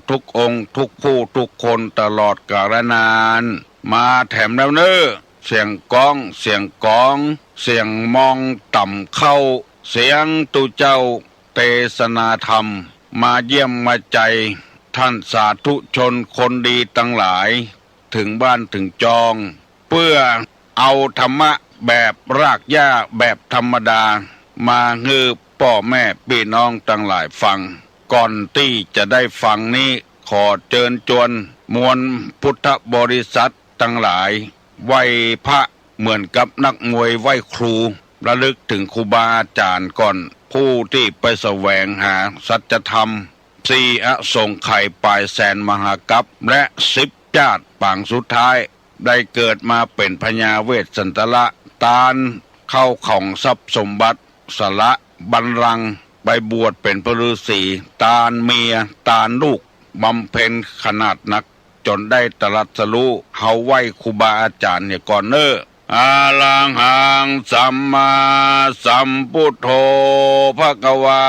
ทุกองค์ทุกผู้ทุกคนตลอดกาลนานมาแถมแล้วเน้อเสียงก้องเสียงกองเสียงมองต่ำเข้าเสียงตุเจ้าเทศนาธรรมมาเยี่ยมมาใจท่านสาธุชนคนดีตั้งหลายถึงบ้านถึงจองเพื่อเอาธรรมะแบบรากหญ้าแบบธรรมดามาฮือพ่อแม่พี่น้องตั้งหลายฟังก่อนที่จะได้ฟังนี้ขอเชิญชวนมวลพุทธบริษัททั้งหลายไหว้พระเหมือนกับนักมวยไหว้ครูระลึกถึงครูบาอาจารย์ก่อนผู้ที่ไปแสวงหาสัจธรรมสี่อสงไขยปลายแสนมหากัปและ10 ชาติปางสุดท้ายได้เกิดมาเป็นพญาเวสสันตละตาลเข้าของทรัพย์สมบัติสละบัลลังก์ไปบวชเป็นพระฤาษีตาลเมียตาลลูกบำเพ็ญขนาดหนักจนได้ตรัสรู้เฮาไหว้ครูบาอาจารย์เนี่ยก่อนเนออาลังหังสัมมาสัมพุทโธภควา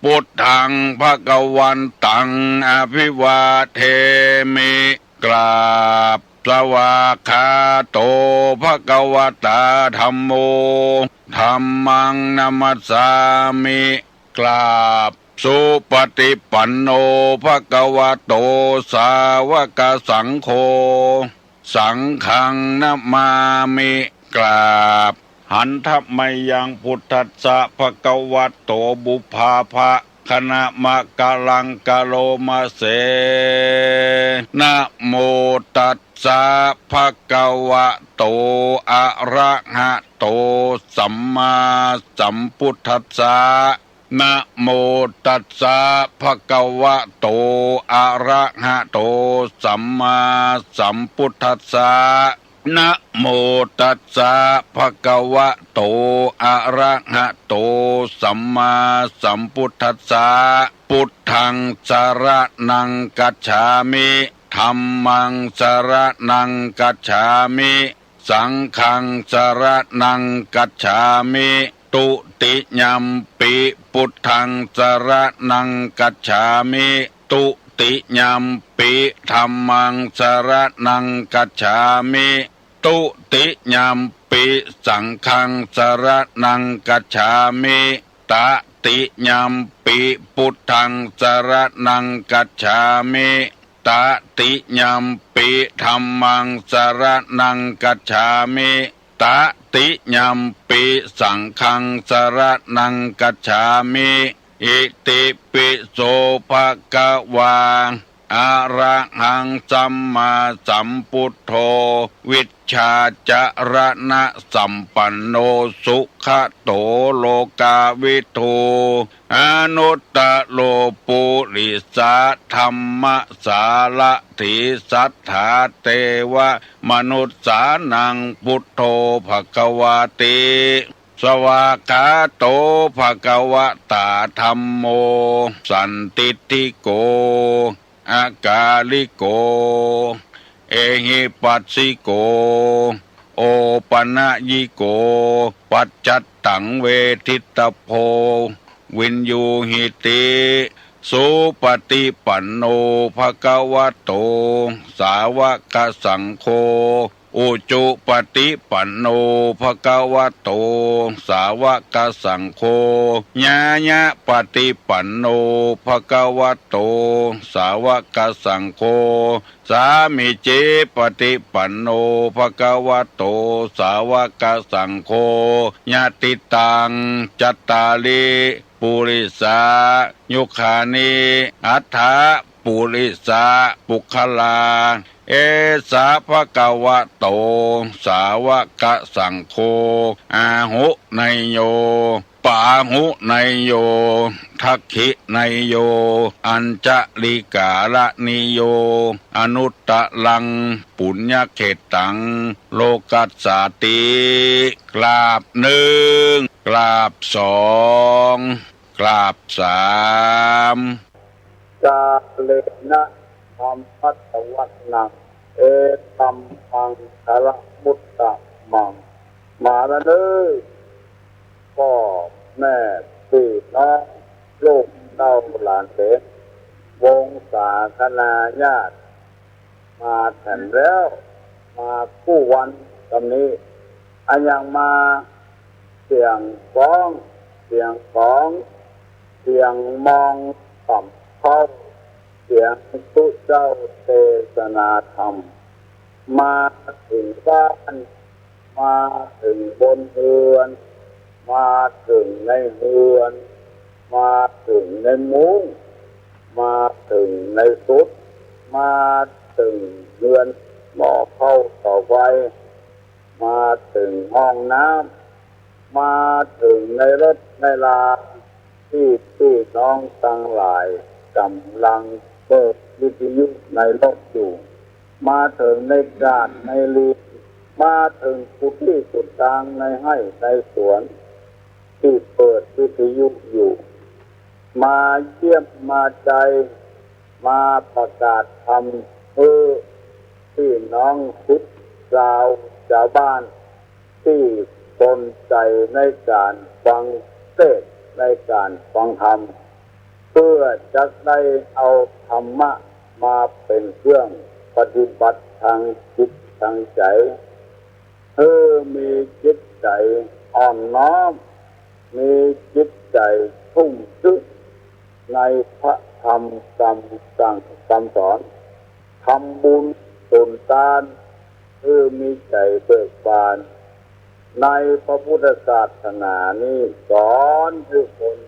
พุทธังภควันตังอภิวาเทมิกราบสวากขาโตภควตาธัมโมธัมมังนัมสสามิกราบสุปฏิปันโนภควโตสาวกสังโฆสังฆังนะมามิกราบหันทัพไมยังพุทธัสสะภควโตบุพาภะคณะมะกะลังกะโลมาเสนะโมตัสสะภะคะวะโตอะระหะโตสัมมาสัมพุทธัสสะนะโมตัสสะภะคะวะโตอะระหะโตสัมมาสัมพุทธัสสะนะโมตัสสะภะคะวะโตอะระหะโตสัมมาสัมพุทธัสสะพุทธังสรณังกัจฉามิธัมมังสรณังกัจฉามิสังฆังสรณังกัจฉามิตุติยัมปิพุทธังสรณังกัจฉามิตุติยัมปิธัมมังสรณังกัจฉามิตุติยัมปิสังฆังสรณังกัจฉามิตติยัมปิพุทธังสรณังกัจฉามิตติยัมปิธัมมังสรณังกัจฉามิตติยัมปิสังฆังสรณังกัจฉามิอิติปิโสภะคะวาอะระหังสัมมาสัมพุทโธวิชชาจรณะสัมปันโนสุขโตโลกาวิทูอนุตตโลปุริสาธัมมสาละถิสัทธาเทวมนุสสานังพุทโธภควาติสวากขาโตภควตาธัมโมสันติติโกอากาลิโกเอหิปัสสิโกโอปนะยิโกปัจจัตตังเวทิตโพวินยูหิติสุปฏิปันโนภควโตสาวกสังโฆอุจุปฏิปันโนภควโตสาวกสังโฆญาญะปฏิปันโนภควโตสาวกสังโฆสามิเจปฏิปันโนภควโตสาวกสังโฆญาติตังจัตตาลิปุริสายุคานิอัฏฐาปุริสาปุคลาเอสาภะคะวะโตสาวกสังโฆอาหุไนโยปาหุไนโยทักขิไนโยอัญจลิกาละนิโยอนุตตลังปุญญเขตังโลกัสสาติกราบหนึ่งกราบสองกราบสามกาเลนะธรรมัตตวัตนังเอตัมมังสารมุตตะมังมาแล้วเด้อพ่อแม่พี่น้องลูกเต้าหลานเด็ก วงศาคณาญาติมาแถมแล้วมาคู่วันตอนนี้อันยังมาเสียงฟ้องเสียงของเสียงมองต่ำเข้าเสียงตุเจ้าเทศนาธรรมมาถึงบ้านมาถึงบนเรือนมาถึงในเรือนมาถึงในมุ้งมาถึงในสุดมาถึงเรือนหม้อเข้าต่อไฟมาถึงห้องน้ำมาถึงในรถในลาที่พี่น้องทั้งหลายกำลังเปิดวิทยุในรถอยู่มาถึงในกาดในลีมาถึงกุฏิสุดทางในให้ในสวนที่เปิดวิทยุอยู่มาเยี่ยมมาใจมาประกาศธรรมพี่น้องพุทธชาวบ้านที่สนใจในการฟังเทศน์ในการฟังธรรมเพื่อจะได้เอาธรรมะมาเป็นเครื่องปฏิบัติทางจิตทางใจมีจิตใจอ่อนน้อมมีจิตใจทุ่มทึกในพระธรรมคำสอนทำบุญตนทานมีใจเบิกบานในพระพุทธศาสนานี้สอนทุกคน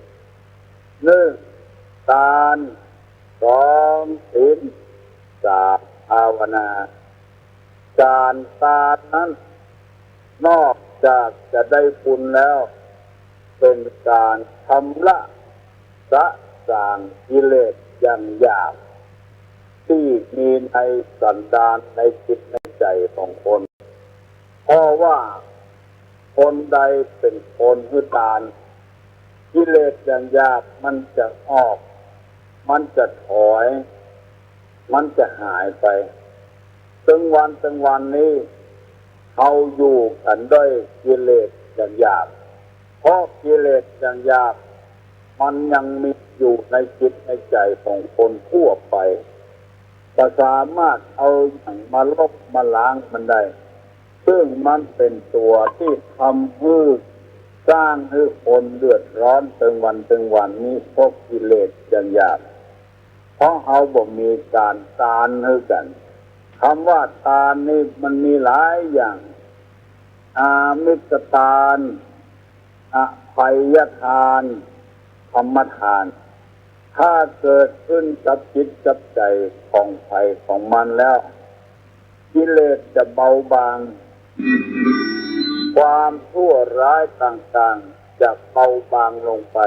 หนึ่งทานสองศีลสามภาวนาการทานนั้นนอกจากจะได้บุญแล้วเป็นการชำระสะสางกิเลสอย่างหยาบที่มีในสันดานในจิตในใจของคนเพราะว่าคนใดเป็นคนหือทานกิเลสอย่างหยาบมันจะออกมันจะถอยมันจะหายไปถึงวันนี้เขาอยู่กันด้วยกิเลสอย่างหยาบเพราะกิเลสอย่างหยาบมันยังมีอยู่ในจิตในใจของคนทั่วไปจะสามารถเอาอย่างมาลบมาล้างมันได้ซึ่งมันเป็นตัวที่ทำให้สร้างให้คนเดือดร้อนถึงวันนี้เพราะกิเลสอย่างหยาบเพราะเขาบ่มีการทานให้กันคำว่าทานนี่มันมีหลายอย่างอามิสทานอภัยทานธรรมทานถ้าเกิดขึ้นกับจิตกับใจของใครของมันแล้วกิเลสจะเบาบางความชั่วร้ายต่างๆจะเบาบางลงไป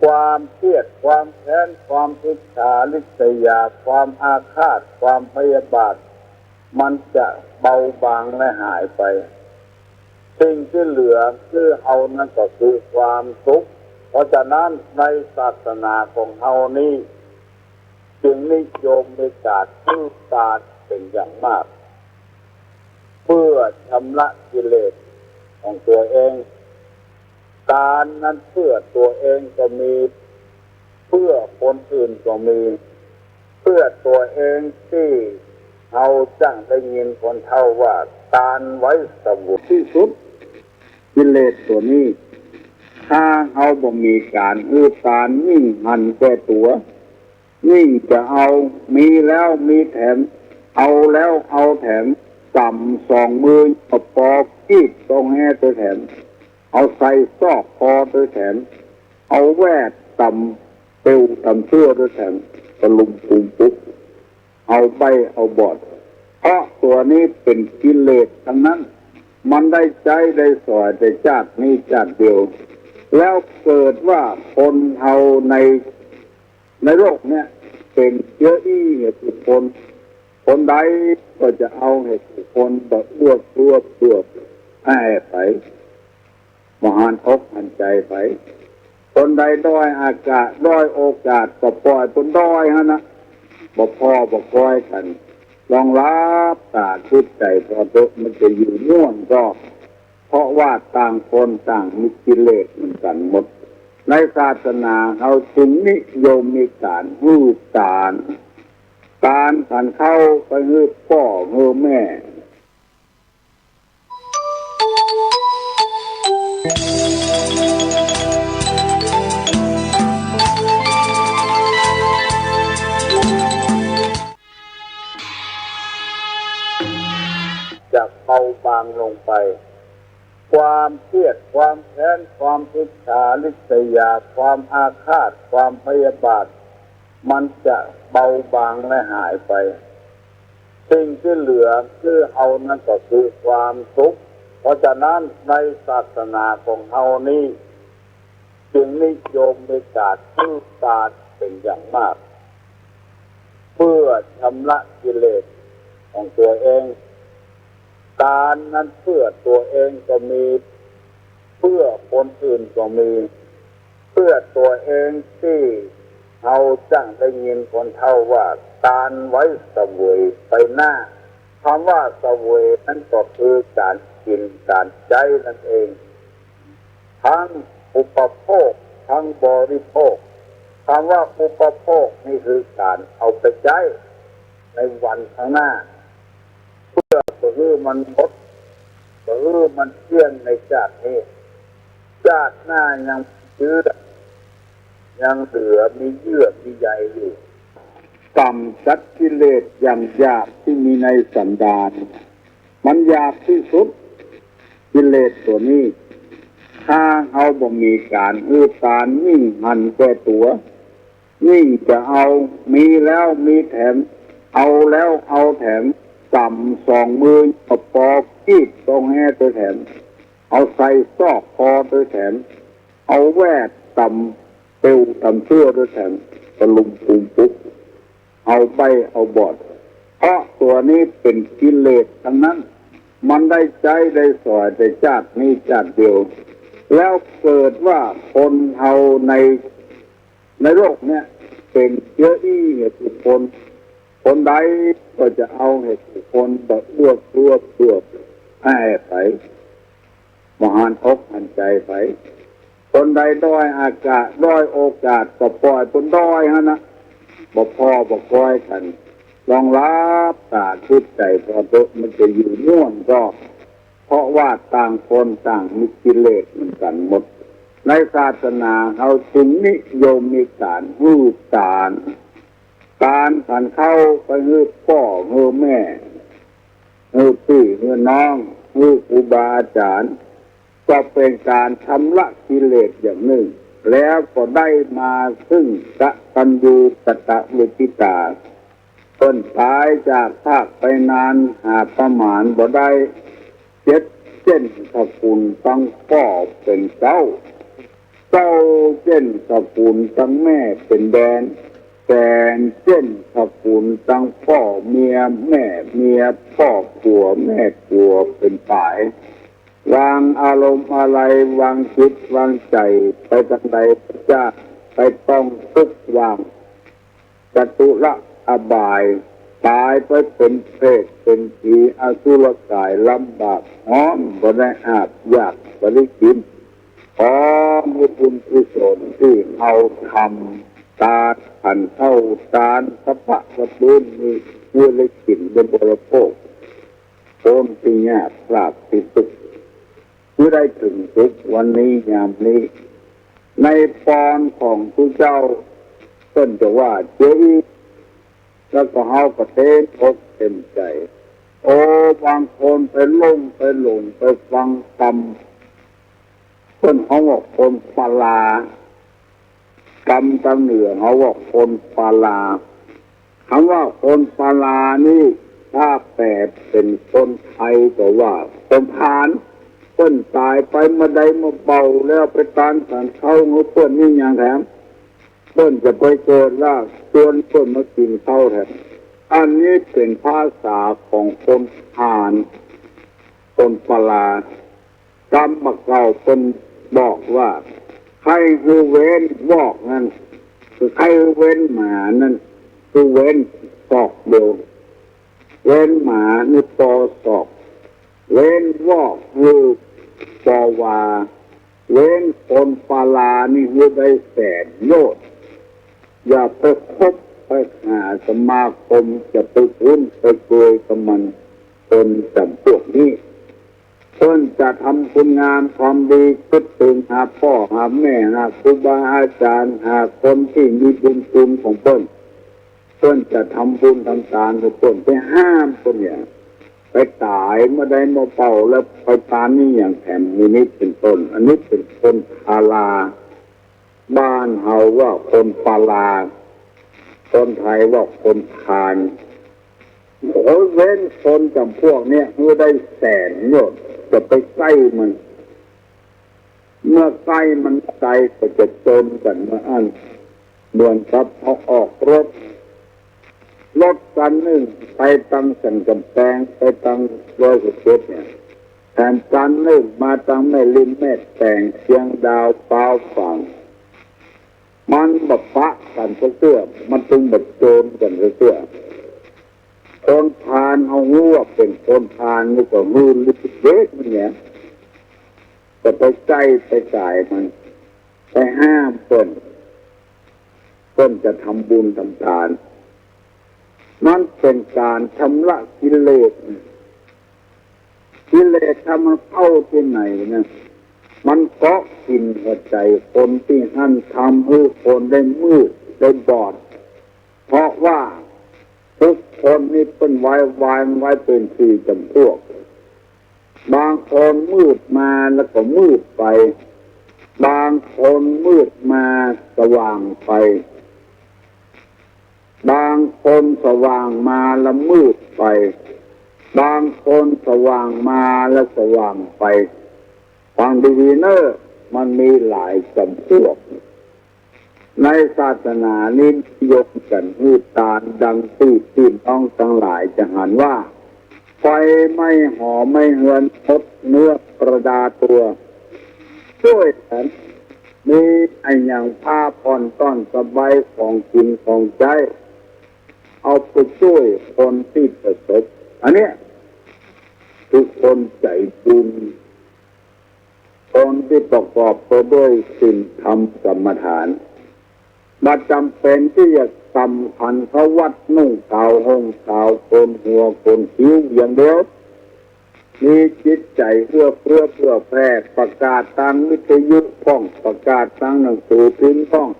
ความเครียดความแค้นความอิจฉาริษยาความอาฆาตความพยาบาทมันจะเบาบางและหายไปสิ่งที่เหลือคือเอานั่นก็คือความสุขเพราะฉะนั้นในศาสนาของเฮานี้จึงนิยมในการซื่อสัตย์เป็นอย่างมากเพื่อชำระกิเลสของตัวเองการนั้นเพื่อตัวเองก็มีเพื่อคนอื่นก็มีเพื่อตัวเองที่เอาจังได้ยินคนเท่าว่าทานไว้สมุที่สุดกิเลสตัวนี้ถ้าเอาบ่มีการทานยิ่งหันแก่ตัวยิ่งจะเอามีแล้วมีแถมเอาแล้วเอาแถมต่ำสองมือปอกกีบตรงแห่ตัวแถมเอาใส่ซอกคอตัวแถมเอาแวดต่ำเปลวต่ำเสื้อตัวแถมตะลุมปุมปุ๊บเอาใบเอาบอดเพราะตัวนี้เป็นกิเลสทั้งนั้นมันได้ใจได้สอยแต่ชาตินี้ชาติเดียวแล้วเกิดว่าคนเอาในโลกเนี่ยเป็นเชื้อเหตุผลคนใดก็จะเอาเหตุผลแบบรวบให้ไปมหันอกหันใจไปคนใดด้อยอากาศด้อยโอกาสก็ปล่อยคนด้อยฮะนะบ่พอบ่คอยกันลองรับตาคิดใจพอโตมันจะอยู่ม่วนก็เพราะว่าต่างคนต่างมีกิเลสเหมือนกันหมด ในศาสนาเขาจึงนิยมมีการฮือการขันเข้าไปฮือพ่อฮือแม่จะเบาบางลงไปความเครียดความแค้นความอิจฉาริษยาความอาฆาตความพยาบาทมันจะเบาบางและหายไปสิ่งที่เหลือคือเอานั่นก็คือความสุขเพราะฉะนั้นในศาสนาของเฮานี้จึงนิยมในการซื่อสัตย์เป็นอย่างมากเพื่อชำระกิเลสของตัวเองการนั้นเพื่อตัวเองก็มีเพื่อคนอื่นก็มีเพื่อตัวเองที่เราจังได้ยินคนเท่าว่าการไว้เสวยไปหน้าคำว่าเสวยนั้นก็คือการกินการใช้นั่นเองทั้งอุปโภคทั้งบริโภคคำว่าอุปโภคนี่คือการเอาไปใช้ในวันข้างหน้าเพื่อมันหมดเพื่อมันเที่ยงในชาตินี้ชาติหน้ายังเชื้อยังเหลือมีเยื่อมีใยอยู่กรรมจัดกิเลสอย่างหยาบที่มีในสันดานมันหยาบที่สุดกิเลสตัวนี้ถ้าเอาบ่มีการการนิ่งหันแก่ตัวนิ่งจะเอามีแล้วมีแถมเอาแล้วเอาแถมกำสองมือเอาปอกกีดตรงแห่ตัวแถมเอาใส่ซอกคอตัวแถมเอาแวดต่ำเปลวต่ำเชื่อตัวแถมตะลุมปุมปุ๊บเอาไปเอาบอดเพราะตัวนี้เป็นกิเลสทั้งนั้นมันได้ใจได้สอยแต่ชาตินี้ชาติเดียวแล้วเกิดว่าคนเอาในโลกเนี่ยเป็นเชื้อเหตุผลคนใดก็จะเอาเหตุผลแบบรวบให้ไปมหันอกหันใจไปคนใดด้อยอากาศด้อยโอกาสก็ปล่อยคนด้อยฮะนะบ่พอบ่คอยกันลองรับตาคิดใจพอตัวมันจะอยู่ม่วนก็เพราะว่าต่างคนต่างมีกิเลสเหมือนกันหมดในศาสนาเขาจึงนิยมมีการฮือการขันเข้าไปฮือพ่อฮือแม่ฮือพี่ฮือน้องฮือครูบาอาจารย์ก็เป็นการชำระกิเลสอย่างหนึ่งแล้วก็ได้มาซึ่งกตัญญูกตเวทิตาต้นตายจากภาคไปนานหาประมาณบ่ได้เจ็ดเส้นขกุลตั้งพ่อเป็นเจ้าเส้นขกุลตั้งแม่เป็นแดนเส้นขกุลตั้งพ่อเมียแม่เมียพ่อผัวแม่ผัวเป็นฝ่ายวางอารมณ์อะไรวางจิตวางใจไปทางใดจะไปต้องทุกวางจตุระอบายตายไปเป็นเพศเป็นผีอสุรกายลำบากห้อมบ่ได้อาบยากบ่ได้กินขอมีบุญกุศลที่เอาทำตาขันเข้าตาสัพพะกระปุนมีเพื่อได้กินเป็นบริโภคโอนปีญาปราบติสุขเพื่อได้ถึงทุกวันนี้ยามนี้ในปอนของผู้เจ้าต้นจะว่าเจ้าแล้วก็เฮาก็เต็มอกเต็มใจโอ้บางคนไปหลงไปฟังคำคนเขาบอกคนปลากรรมตำเหนือเขาบอกคนปลาคำว่าคนปลานี่ถ้าแปลเป็นคนไทยก็ว่าคนพานต้นตายไปมาใดมาเบาแล้วไปตานสันเข้างูเพื่อนนี่อย่างแถมต้นจะไปเกิดล่าชวนต้นมากินข้าวแทนอันนี้เป็นภาษาของคนพานคนปลากรรมเก่าคนบอกว่าใครคือเว้นบอกนั่นคือใครเว้นหมานั่นคือเว้นศอกเดียวเว้นหมานี่ปอศอกเว้นวอกคือปอวา เว้นคนปาลานี่ให้ได้แสนโยชน์อย่าไปคบไปหาสมาคมจะไปคุ้นไปเกยกับมันคนจำพวกนี้เพิ่นจะทำคุณงามความดีคิดถึงหาพ่อหาแม่หาครูบาอาจารย์หาคนที่มีบุญคุณของเพิ่นจะทำบุญทำทานกับเพิ่นไปห้ามคนเนี่ยไปตายเมื่อใดมาเป่าแล้วไปตานนี่อย่างแถมนี้เป็นต้นอันนี้เป็นคนพาลาบ้านเฮาว่าคนปาลาคนไทยว่าคนคานโอ้เว้นคนจำพวกเนี้ยเมื่อได้แสนโยชน์จะไปใกล้มันเมื่อใกล้มันไกลก็จะจนกันมาอันเหมือนกับเอาออกรถกันหนึ่งไปตั้งสันกำแพงไปตั้ง117เนี่ยแทนกันหนึ่งมาตั้งแม่ริมแม่แต่งเชียงดาวเปล่าฝั่งมันแบบปะกันเสื้อมันตึงแบบโจรกันเสื้อคนพานเอาหัวเป็นคนพานนี่ก็มือลิบเด็กมันเนี่ยจะไปใกล้ไปจ่ายมันไปห้ามเพิ่นจะทำบุญทำทานมันเป็นการชำระกิเลสทำมันเข้าที่ไหนนะมันเกาะกินหัวใจคนที่หั่นทำให้คนได้มืดได้บอดเพราะว่าทุกคนนี่เป็นไว้เป็นสี่จำพวกบางคนมืดมาแล้วก็มืดไปบางคนมืดมาสว่างไปบางคนสว่างมาแล้วมืดไปบางคนสว่างมาแล้วสว่างไปฟังดีๆเนอะมันมีหลายจำพวกในศาสนานี้ยกกันหูตาลดังที่น้องทั้งหลายจะหันว่าไฟไม่หอมไม่เหือนทดเนื้อประดาตัวช่วยกันมีไอ้อย่างผ้าผ่อนต้อนสบายของกินของใจเอาไปช่วยคนที่ประสบอันเนี้ยทุกคนใจบุญคนที่ประกอบไปด้วยศีลธรรมกรรมฐานมาจำเป็นที่จะสำคัญเขาวัดนุ่งขาวห่มขาวโกนหัวโกนคิ้วอย่างเดียวมีจิตใจเพื่อแพร่ประกาศทางวิทยุท่องประกาศทางหนังสือพิมพ์ท่อง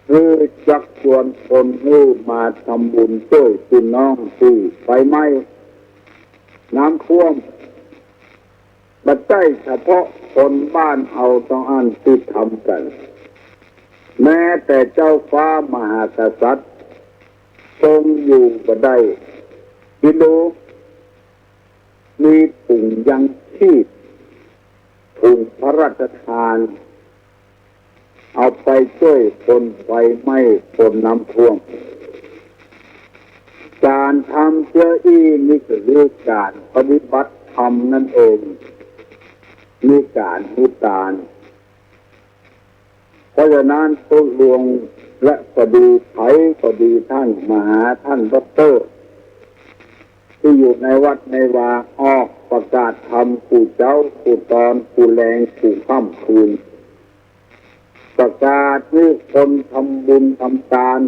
คือจักชวนคนให้มาทำบุญช่วยพี่น้องที่ไฟไหม้น้ำท่วมบัดใจเฉพาะคนบ้านเอาต้องอันที่ทำกันแม้แต่เจ้าฟ้ามหากษัตริย์ทรงอยู่ก็ได้กิโลมีถุงยังชีพถุงพระราชทานเอาไปช่วยคนไฟไหม้คนน้ำท่วมการทำเจ้าอี้นี่ก็คือการปฏิบัติธรรมนั่นเองมีการมุตานเพราะฉะนั้นตุลวงและก็ดีไผก็ดีท่านมหาท่านด็อกเตอร์ที่อยู่ในวัดในวาออกประกาศธรรมผู้เจ้าผู้ตอนผู้แรงผู้ค่ำคืนประกาศให้คนทำบุญทำทาน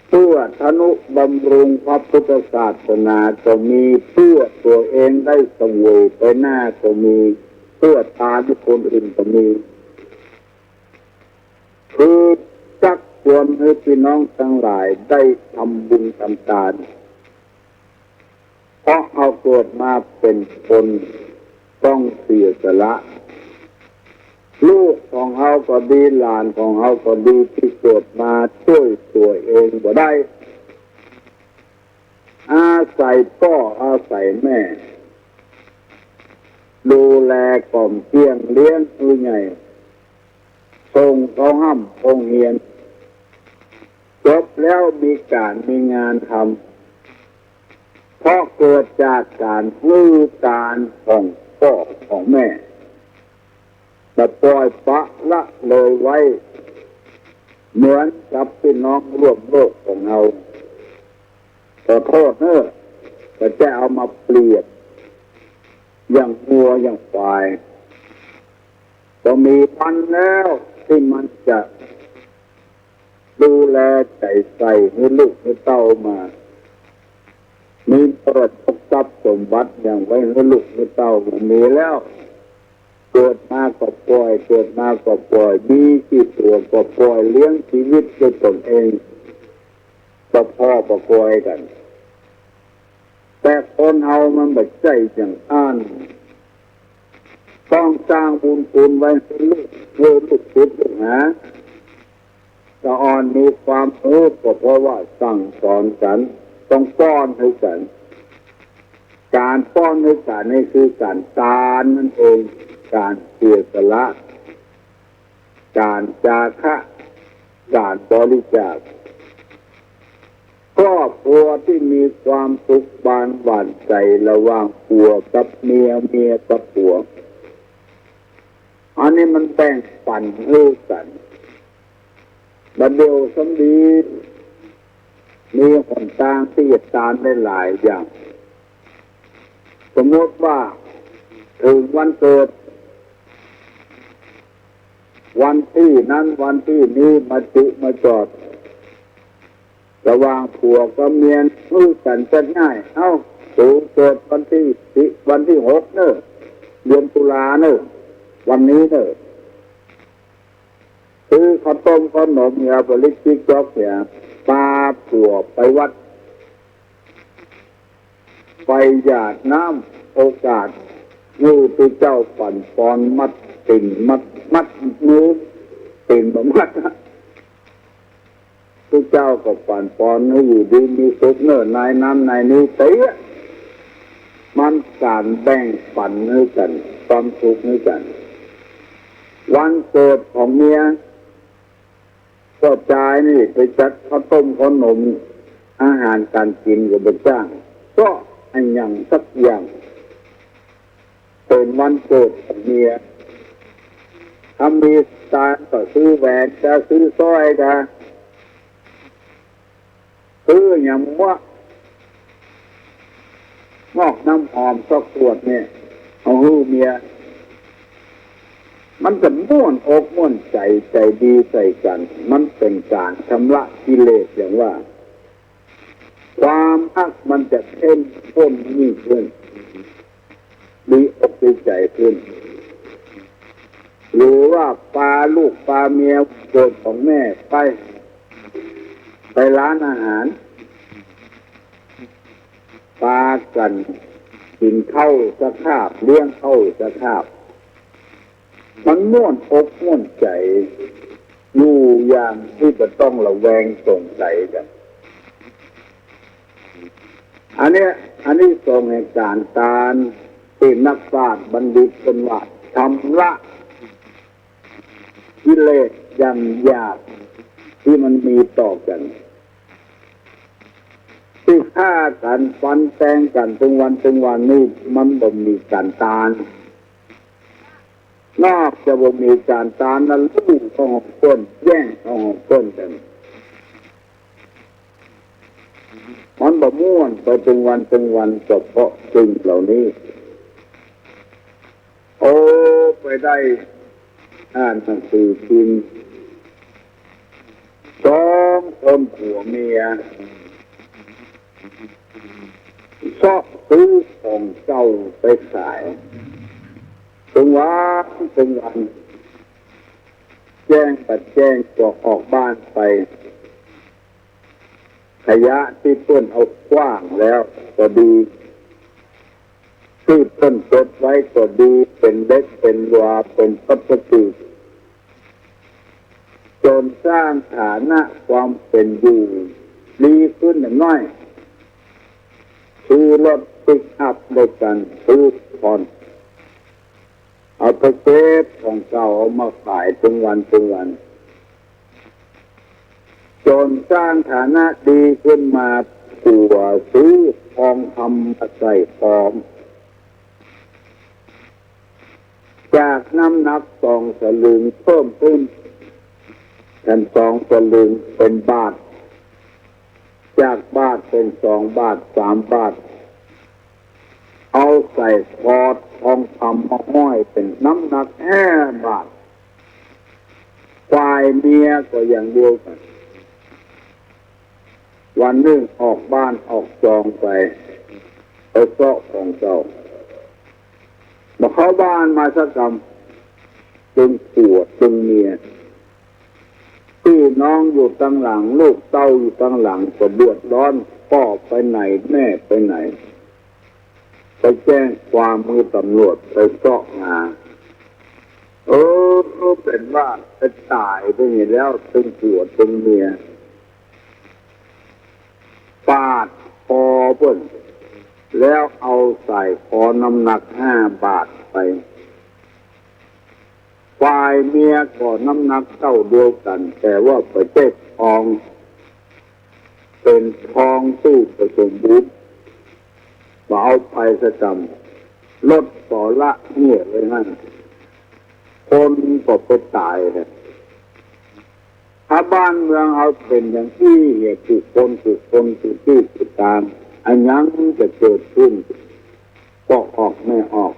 เพื่อทนุบำรุงพระพุทธศาสนาก็มีเพื่อตัวเองได้เสวยไปหน้าก็มีเพื่อทานให้คนอื่นก็มีคือจักชวนให้พี่น้องทั้งหลายได้ทำบุญทำทานเพราะเอาเกิดมาเป็นคนต้องเสียสละลูกของเขาก็ดีหลานของเขาก็ดีที่เกิดมาช่วยตัวเองบ่ได้อาศัยพ่ออาศัยแม่ดูแลกล่อมเกลี้ยงเลี้ยงผู้ใหญ่ส่งเขาห้ำองเฮียนจบแล้วมีการมีงานทำเพราะเกิดจากการมือการของพ่อของแม่แต่ปล่อยปะละเลยไว้เหมือนกับพี่น้องร่วมโลกของเราขอโทษเนอะแต่จะเอามาเปรียบ อย่างวัวอย่างควายก็มีพันแล้วที่มันจะดูแลใจใส่ให้ลูกให้เต้ามามีประสบทรัพย์สมบัติอย่างไว้ให้ลูกให้เต้ามีแล้วเกิดมาก็ปล่อยเกิดมาก็ปล่อยมีกี่ตัวก็ปล่อยเลี้ยงชีวิตด้วยตนเองก็พ่อก็ปล่อยกันแต่คนเอามันแบบใจอย่างอ่านต้องสร้างบุญคุณไว้ให้ลูกเพื่อลูกศิษย์ลูกหาจะอ่อนมีความรู้ก็เพราะว่าสั่งสอนกันต้องป้อนให้กันการป้อนให้กันนี่คือการทานนั่นเองการเสียสละการจาคะการบริจาคครอบครัวที่มีความสุขบานหวานใจระหว่างผัวกับเมียเมียกับผัวอันนี้มันแบ่งปันให้กันบัดเดียวสมดีมีหนทางที่จะตามได้หลายอย่างสมมติว่าถึงวันเกิดวันที่นั้นวันที่นี้มาจุมาจอดระหว่างผัวกับเมียรู้กันจะง่ายเอ้าถูกเกิดวันที่6เนอะเดือนตุลาเนอะวันนี้เนอะคือข้าวต้มขนมเนี่ยบริจิกจอกเนี่ยปลาผัวไปวัดไปหยาดน้ำโอกาสงูตัวเจ้าปั่นปอนมัดติ่งมัดมือติ่งบมัดตัวเจ้าก็ปั่นปอนให้อยู่ดีมีสุขเนิ่นนายน้ำนายนี้เตะมันการแบ่งปันให้กันความสุขให้กันวันเกิดของเมียก็จ่ายนี่ไปจัดข้าวต้มขนมอาหารการกินกับจ้างก็อันอย่างสักอย่างเป็นวันเกิดของเมียถ้ามีตาก็ซื้อแหวนจะซื้อสร้อยจะซื้ออย่างว่างอกน้ำหอมสักขวดเนี่ยเอาให้เมียมันจะม่วนอกม่วนใจใจดีใส่กันมันเป็นการชำระกิเลสอย่างว่าความอักมันจะเข้มข้นยิ่งขึ้นดีอกดีใจขึ้นหรือว่าปลาลูกปลาเมียเกิดของแม่ไปร้านอาหารปลากันกินข้าวสะคาบเลี้ยงข้าวสะคาบมันม่วนอกม่วนใจอยู่อย่างที่จะต้องระแวงสงสัยกันอันนี้ทรงแห่งการทานที่นักปราชญ์บัณฑิตเป็นว่าชำระกิเลสอย่างหยาบที่มันมีต่อกันที่ฆ่ากันฟันแทงกันถึงวันนี้มันบ่มีการทานนอกจากบ่มีการทานนั้นลูกของคนแย่งของคนกันมันบ่ม่วนไปถึงวันเฉพาะสิ่งเหล่านี้โอ้ไปได้อ่านหนังสือพิมพ์2 คนผัวเมียชอบซื้อของเก่าไปขายถึงวันแจ้งก็ออกบ้านไปขยะที่เพิ่นเอากว้างแล้วก็ดีที่เพิ่นเก็บไว้ก็ดีเป็นเล็กเป็นวาเป็นพลาสติกจนสร้างฐานะความเป็นอยู่ดีขึ้นหน่อยซื้อรถปิกอัพด้วยกันซื้อผ่อนเอาไปเก็บของเก่าเอามาขายถึงวันจนสร้างฐานะดีขึ้นมาผัวซื้อทองคำมาใส่พร้อมจากน้ำหนัก2 สลึงเพิ่มขึ้นเป็น2 สลึงเป็นบาทจากบาทเป็น2 บาท3 บาท เอาใส่คอทองคำมาห้อยเป็นน้ำหนัก5 บาทฝ่ายเมียก็อย่างเดียวกันวันหนึ่งออกบ้านออกจองไปเอาเสาะของเจ้ามาเข้าบ้านมาสักกรรมตึงปวดตึงเมียพี่น้องอยู่ตั้งหลังลูกเต้าอยู่ตั้งหลังก็เดือดร้อนพ่อไปไหนแม่ไปไหนไปแจ้งความมือตำรวจไปเสาะงาเป็นว่าเป็นตายไปนี่แล้วตึงปวดตึงเมียปาดคอเพิ่นแล้วเอาใส่คอน้ำหนัก5 บาทไปฝ่ายเมียก็น้ำหนักเท่าเดียวกันแต่ว่าประเทศทองเป็นทองตู้ผสมบูรณ์มาเอาไปสกรรมลดต่อละเนี่ยเลยนั่นคนก็ไปตายเลยถ้าบ้านเมืองเอาเป็นอย่างที่เหตุถูกคนถูกที่ถูกตามอันยังจะเกิดขึ้นก็ออกไม่ออก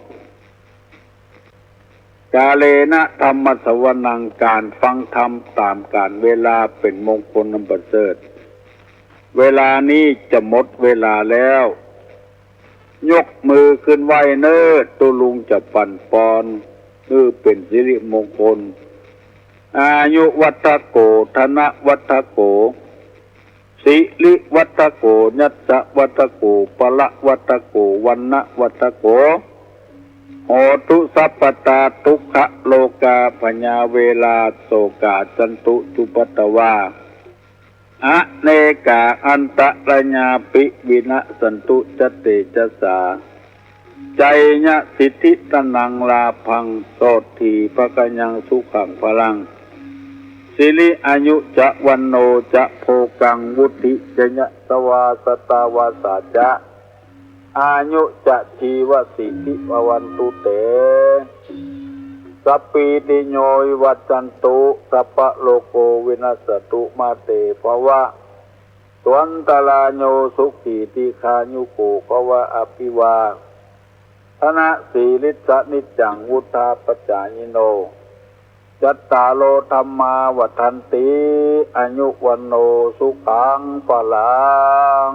กาเลนะธรรมสวนังการฟังธรรมตามกาลเวลาเป็นมงคลอันประเสริฐเวลานี้จะหมดเวลาแล้วยกมือขึ้นไหวเนิดตัวลุงจะปั่นปอนเป็นสิริมงคลอายุวัฏโกธนวัฏโกสิริวัฏโกญัสสะวัฏโกปละวัฏโกวันนะวัฏโกโหตุสัพพตาทุกขโลกาพญาเวลาโสกาจันตุจุปตวาอเนกาอันตระญาปิวินะสันตุจเตจสาใจญะสิทธิตนังลาพังโสทีภกยังสุขังพลังสิริอายุจะวันโนจะโภกังวุฒิจญะสวาสตาวาสาจะอายุจะชีวสิทธิววันตุเตสัพปีติโยวัจจันตุสัพพะโลโกวินัสตุมาเตภวะสวันตลาโยสุขีติคายุโกภวะอภิวาธนะสีลิสนิจจังวุธาปจายิโนจัตตาโลธรรมาวัฏันติอายุวันโนสุขังพลัง